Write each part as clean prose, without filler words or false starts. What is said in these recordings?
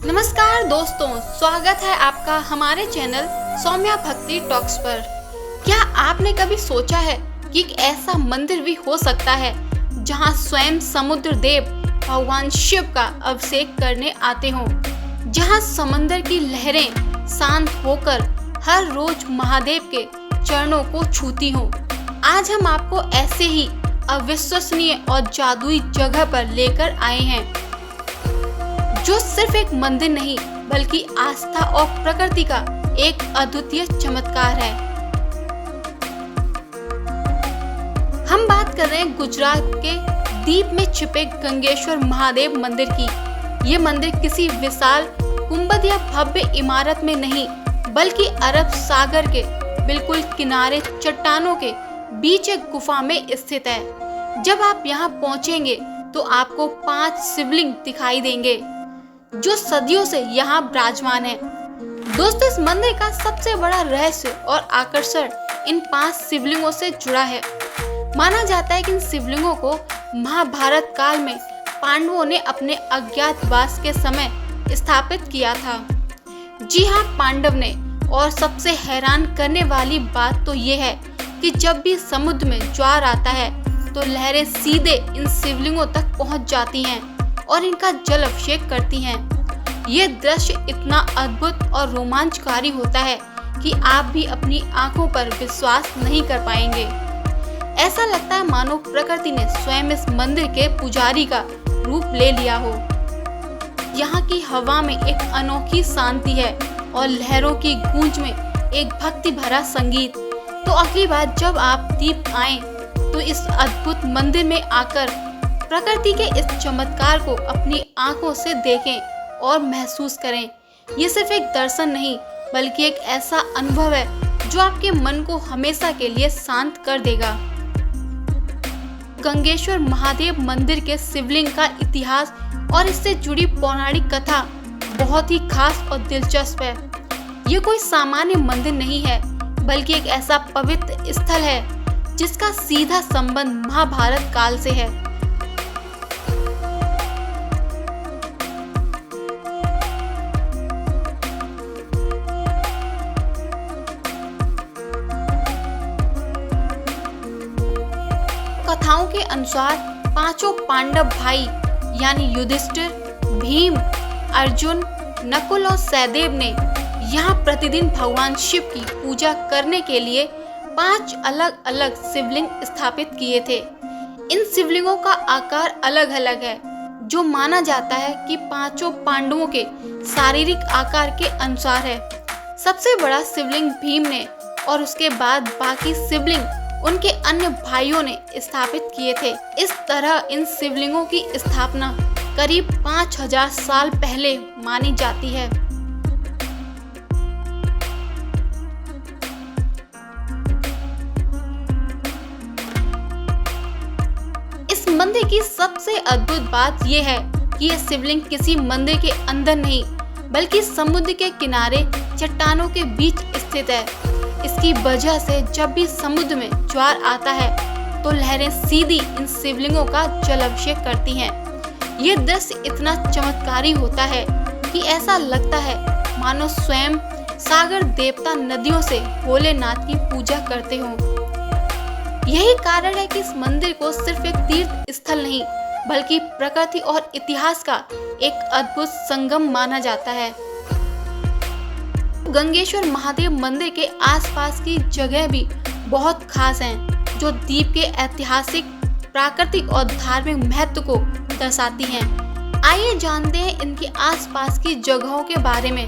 नमस्कार दोस्तों, स्वागत है आपका हमारे चैनल सौम्या भक्ति टॉक्स पर। क्या आपने कभी सोचा है कि एक ऐसा मंदिर भी हो सकता है जहां स्वयं समुद्र देव भगवान शिव का अभिषेक करने आते हों, जहां समंदर की लहरें शांत होकर हर रोज महादेव के चरणों को छूती हों। आज हम आपको ऐसे ही अविश्वसनीय और जादुई जगह पर लेकर आए हैं, जो सिर्फ एक मंदिर नहीं बल्कि आस्था और प्रकृति का एक अद्वितीय चमत्कार है। हम बात कर रहे हैं गुजरात के दीप में छिपे गंगेश्वर महादेव मंदिर की। ये मंदिर किसी विशाल गुंबद या भव्य इमारत में नहीं बल्कि अरब सागर के बिल्कुल किनारे चट्टानों के बीच एक गुफा में स्थित है। जब आप यहाँ पहुँचेंगे तो आपको 5 शिवलिंग दिखाई देंगे जो सदियों से यहाँ विराजमान है। दोस्तों, इस मंदिर का सबसे बड़ा रहस्य और आकर्षण इन 5 शिवलिंगों से जुड़ा है। माना जाता है कि इन शिवलिंगों को महाभारत काल में पांडवों ने अपने अज्ञातवास के समय स्थापित किया था। जी हाँ, पांडव ने। और सबसे हैरान करने वाली बात तो ये है कि जब भी समुद्र में ज्वार आता है तो लहरें सीधे इन शिवलिंगों तक पहुँच जाती हैं और इनका जल अभिषेक करती हैं। ये दृश्य इतना अद्भुत और रोमांचकारी होता है कि आप भी अपनी आंखों पर विश्वास नहीं कर पाएंगे। ऐसा लगता है मानो प्रकृति ने स्वयं इस मंदिर के पुजारी का रूप ले लिया हो। यहाँ की हवा में एक अनोखी शांति है और लहरों की गूंज में एक भक्ति भरा संगीत। तो अगली बार जब आप दीप आए तो इस अद्भुत मंदिर में आकर प्रकृति के इस चमत्कार को अपनी आंखों से देखें और महसूस करें। ये सिर्फ एक दर्शन नहीं बल्कि एक ऐसा अनुभव है जो आपके मन को हमेशा के लिए शांत कर देगा। गंगेश्वर महादेव मंदिर के शिवलिंग का इतिहास और इससे जुड़ी पौराणिक कथा बहुत ही खास और दिलचस्प है। ये कोई सामान्य मंदिर नहीं है बल्कि एक ऐसा पवित्र स्थल है जिसका सीधा संबंध महाभारत काल से है। कथाओं के अनुसार 5 पांडव भाई यानी युधिष्ठिर, भीम, अर्जुन, नकुल और सहदेव ने यहाँ प्रतिदिन भगवान शिव की पूजा करने के लिए 5 अलग अलग शिवलिंग स्थापित किए थे। इन शिवलिंगों का आकार अलग अलग है, जो माना जाता है कि 5 पांडवों के शारीरिक आकार के अनुसार है। सबसे बड़ा शिवलिंग भीम ने और उसके बाद बाकी शिवलिंग उनके अन्य भाइयों ने स्थापित किए थे। इस तरह इन शिवलिंगों की स्थापना करीब 5000 साल पहले मानी जाती है। इस मंदिर की सबसे अद्भुत बात यह है कि यह शिवलिंग किसी मंदिर के अंदर नहीं बल्कि समुद्र के किनारे चट्टानों के बीच स्थित है। इसकी वजह से जब भी समुद्र में ज्वार आता है तो लहरें सीधी इन शिवलिंगों का जल अभिषेक करती हैं। ये दृश्य इतना चमत्कारी होता है कि ऐसा लगता है मानो स्वयं सागर देवता नदियों से भोलेनाथ की पूजा करते हों। यही कारण है कि इस मंदिर को सिर्फ एक तीर्थ स्थल नहीं बल्कि प्रकृति और इतिहास का एक अद्भुत संगम माना जाता है। गंगेश्वर महादेव मंदिर के आसपास की जगह भी बहुत खास हैं, जो द्वीप के ऐतिहासिक, प्राकृतिक और धार्मिक महत्व को दर्शाती हैं। आइए जानते हैं इनके आसपास की जगहों के बारे में,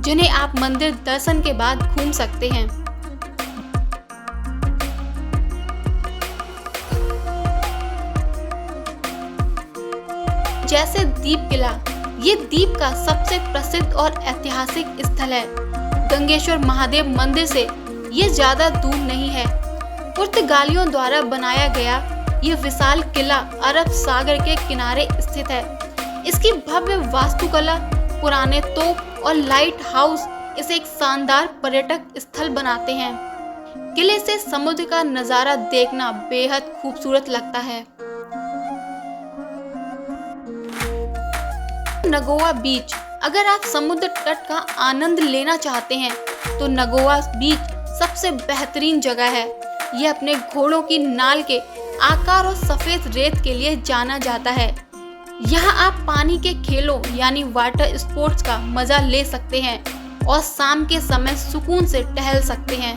जिन्हें आप मंदिर दर्शन के बाद घूम सकते हैं। जैसे दीप किला, ये द्वीप का सबसे प्रसिद्ध और ऐतिहासिक स्थल है। गंगेश्वर महादेव मंदिर से ये ज्यादा दूर नहीं है। पुर्तगालियों द्वारा बनाया गया ये विशाल किला अरब सागर के किनारे स्थित है। इसकी भव्य वास्तुकला, पुराने तोप और लाइट हाउस इसे एक शानदार पर्यटक स्थल बनाते हैं। किले से समुद्र का नजारा देखना बेहद खूबसूरत लगता है। नगोआ बीच अगर आप समुद्र तट का आनंद लेना चाहते हैं तो नगोआ बीच सबसे बेहतरीन जगह है। यह अपने घोड़ों की नाल के आकार और सफेद रेत के लिए जाना जाता है। यहाँ आप पानी के खेलों यानी वाटर स्पोर्ट्स का मजा ले सकते हैं और शाम के समय सुकून से टहल सकते हैं।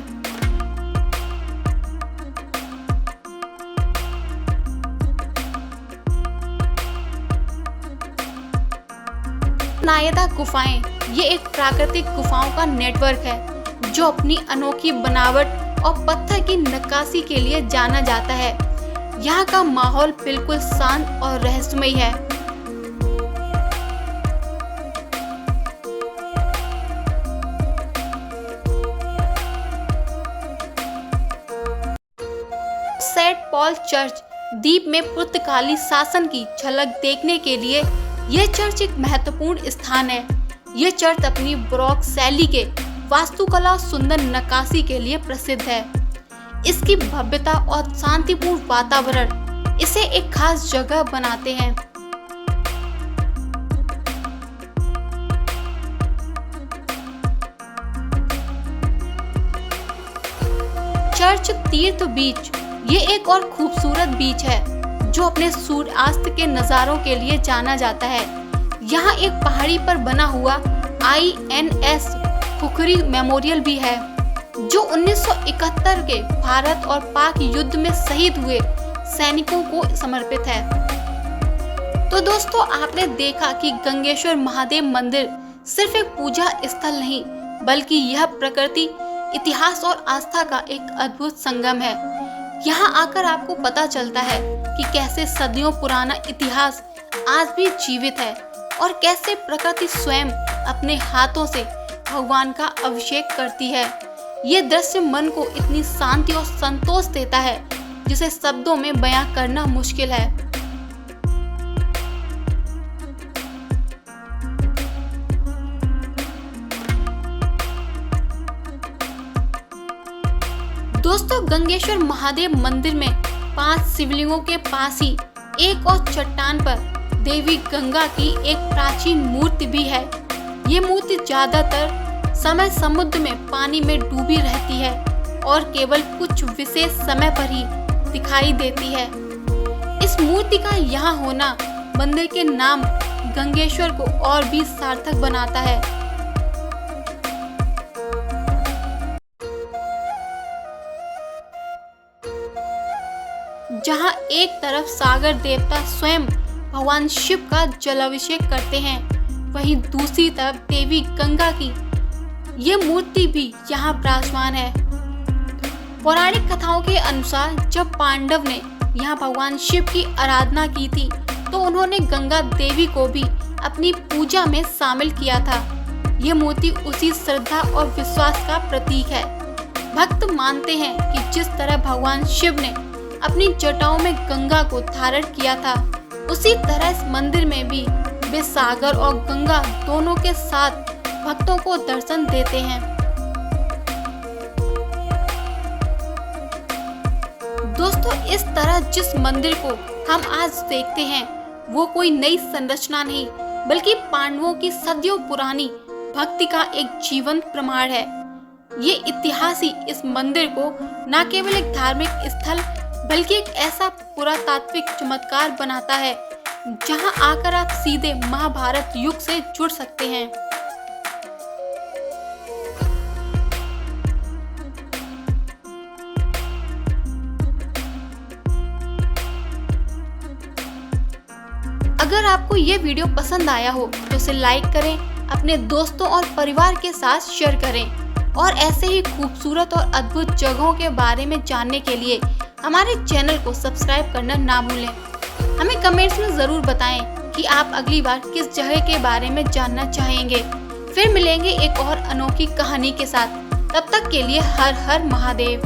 नायदा गुफाएं ये एक प्राकृतिक गुफाओं का नेटवर्क है जो अपनी अनोखी बनावट और पत्थर की नक्काशी के लिए जाना जाता है। यहाँ का माहौल बिल्कुल शांत और रहस्यमय है। सेंट पॉल चर्च द्वीप में पुर्तगाली शासन की झलक देखने के लिए यह चर्च एक महत्वपूर्ण स्थान है। यह चर्च अपनी बारोक शैली के वास्तुकला और सुंदर नक्काशी के लिए प्रसिद्ध है। इसकी भव्यता और शांतिपूर्ण वातावरण इसे एक खास जगह बनाते हैं। चर्च तीर्थ बीच ये एक और खूबसूरत बीच है जो अपने सूर्यास्त के नज़ारों के लिए जाना जाता है। यहाँ एक पहाड़ी पर बना हुआ INS खुखरी मेमोरियल भी है जो 1971 के भारत और पाक युद्ध में शहीद हुए सैनिकों को समर्पित है। तो दोस्तों, आपने देखा कि गंगेश्वर महादेव मंदिर सिर्फ एक पूजा स्थल नहीं बल्कि यह प्रकृति, इतिहास और आस्था का एक अद्भुत संगम है। यहाँ आकर आपको पता चलता है कि कैसे सदियों पुराना इतिहास आज भी जीवित है और कैसे प्रकृति स्वयं अपने हाथों से भगवान का अभिषेक करती है। ये दृश्य मन को इतनी शांति और संतोष देता है जिसे शब्दों में बयां करना मुश्किल है। दोस्तों, गंगेश्वर महादेव मंदिर में 5 शिवलिंगों के पास ही एक और चट्टान पर देवी गंगा की एक प्राचीन मूर्ति भी है। ये मूर्ति ज्यादातर समय समुद्र में पानी में डूबी रहती है और केवल कुछ विशेष समय पर ही दिखाई देती है। इस मूर्ति का यहाँ होना मंदिर के नाम गंगेश्वर को और भी सार्थक बनाता है। जहाँ एक तरफ सागर देवता स्वयं भगवान शिव का जलाभिषेक करते हैं, वहीं दूसरी तरफ देवी गंगा की ये मूर्ति भी यहाँ विराजमान है। पौराणिक कथाओं के अनुसार जब पांडव ने यहाँ भगवान शिव की आराधना की थी तो उन्होंने गंगा देवी को भी अपनी पूजा में शामिल किया था। ये मूर्ति उसी श्रद्धा और विश्वास का प्रतीक है। भक्त मानते हैं कि जिस तरह भगवान शिव ने अपनी जटाओं में गंगा को धारण किया था, उसी तरह इस मंदिर में भी वे सागर और गंगा दोनों के साथ भक्तों को दर्शन देते हैं। दोस्तों, इस तरह जिस मंदिर को हम आज देखते हैं वो कोई नई संरचना नहीं बल्कि पांडवों की सदियों पुरानी भक्ति का एक जीवंत प्रमाण है। ये इतिहास ही इस मंदिर को न केवल एक धार्मिक स्थल बल्कि एक ऐसा पुरातात्विक चमत्कार बनाता है जहां आकर आप सीधे महाभारत युग से जुड़ सकते हैं। अगर आपको ये वीडियो पसंद आया हो तो इसे लाइक करें, अपने दोस्तों और परिवार के साथ शेयर करें और ऐसे ही खूबसूरत और अद्भुत जगहों के बारे में जानने के लिए हमारे चैनल को सब्सक्राइब करना ना भूलें। हमें कमेंट्स में ज़रूर बताएं कि आप अगली बार किस जगह के बारे में जानना चाहेंगे। फिर मिलेंगे एक और अनोखी कहानी के साथ। तब तक के लिए हर हर महादेव।